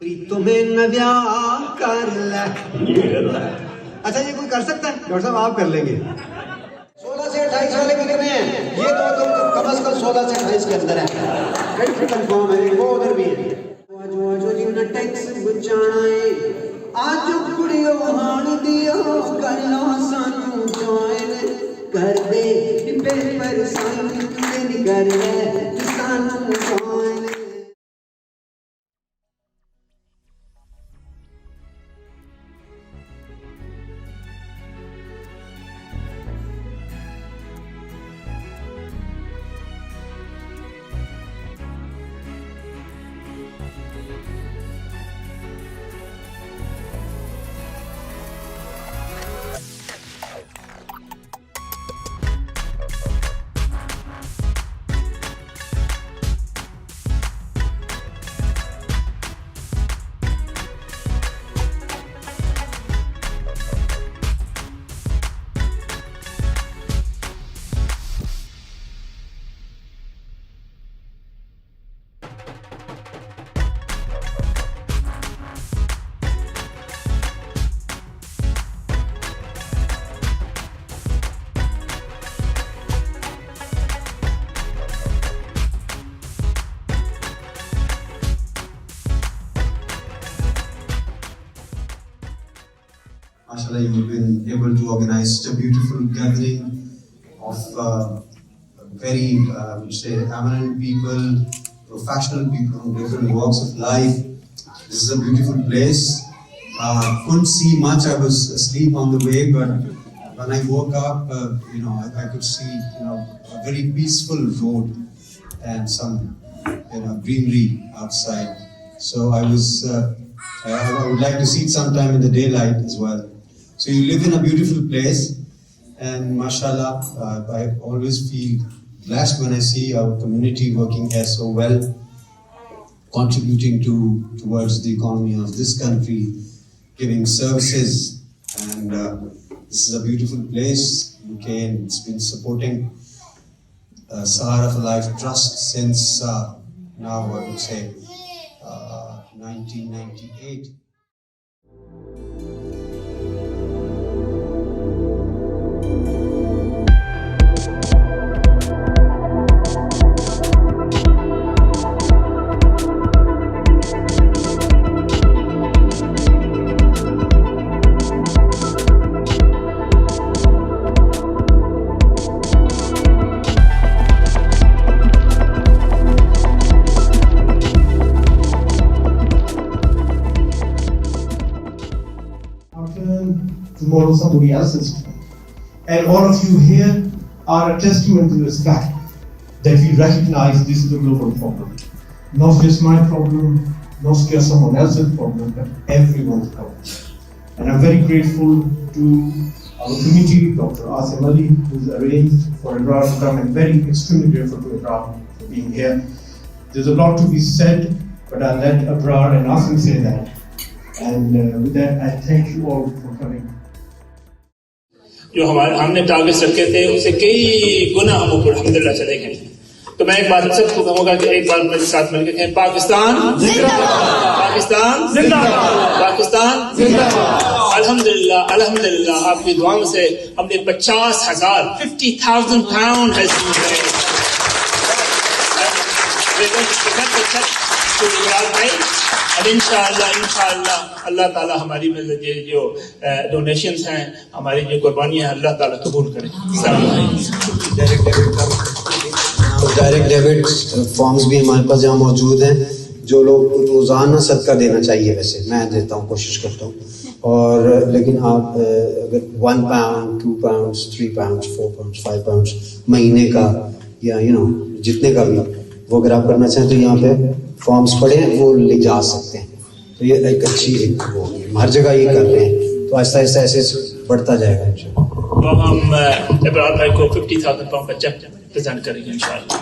تمہیں نہ بیاہ کر لے. اچھا یہ کوئی کر سکتا ہے؟ ڈاکٹر صاحب آپ کر لیں گے. 16 سے 28 والے کتنے ہیں؟ یہ تو کم از کم 16 سے 28 کے اندر ہے. کنفرم ہے وہ ادھر بھی ہے. جو جی نے ٹیکس بچانا ہے آج کڑیو ہان دیو کر لو سانو جوائن کر دے پیپر سائن کر لے سانو join. Mashallah, you've been able to organize such a beautiful gathering of very, I would say, eminent people, professional people from different walks of life. This is a beautiful place. Couldn't see much. I was asleep on the way, but when I woke up, I could see, a very peaceful road and some, greenery outside. So I would like to see it sometime in the daylight as well. So you live in a beautiful place, and mashallah, I always feel blessed when I see our community working here so well, contributing towards the economy of this country, giving services, and this is a beautiful place. UK, and it's been supporting Sahara for Life Trust since now I would say 1998. Tomorrow somebody else's turn. And all of you here are a testament to this fact that we recognize this is a global problem. Not just my problem, not just someone else's problem, but everyone's problem. And I'm very grateful to our committee, Dr. Ali, who's arranged for Abrar to come, and very extremely grateful to Abrar for being here. There's a lot to be said, but I'll let Abrar and Asim say that. And with that, I thank you all for coming. جو ہم نے targets رکھے تھے اس سے کئی گنا ہم اوپر الحمدللہ چلے گئے. تو میں ایک بات سب کو کہوں گا کہ ایک بار میرے ساتھ مل کے کہیں پاکستان زندہ باد، پاکستان زندہ باد، پاکستان زندہ باد. الحمدللہ آپ کی دعاؤں سے ہم نے 50,000 pound اور انشاءاللہ اللہ تعالیٰ ہماری یہ جو ڈونیشنز ہیں، ہماری جو قربانیاں ہیں، اللہ تعالیٰ قبول کرے. ڈائریکٹ ڈیبٹ فارمز بھی ہمارے پاس جہاں موجود ہیں. جو لوگ روزانہ صدقہ دینا چاہیے، ویسے میں دیتا ہوں، کوشش کرتا ہوں، اور لیکن آپ اگر 1 pound 2 pounds 3 pounds 4 pounds 5 pounds مہینے کا یا جتنے کا بھی وہ اگر آپ کرنا چاہیں تو یہاں پہ فارمز پڑے ہیں، وہ لے جا سکتے ہیں. تو یہ ایک اچھی وہ ہر جگہ یہ کر رہے ہیں، تو آہستہ آہستہ ایسے بڑھتا جائے گا. تو ہم ابرار بھائی کو 50,000 pound کا چیک پریزنٹ کریں گے انشاءاللہ.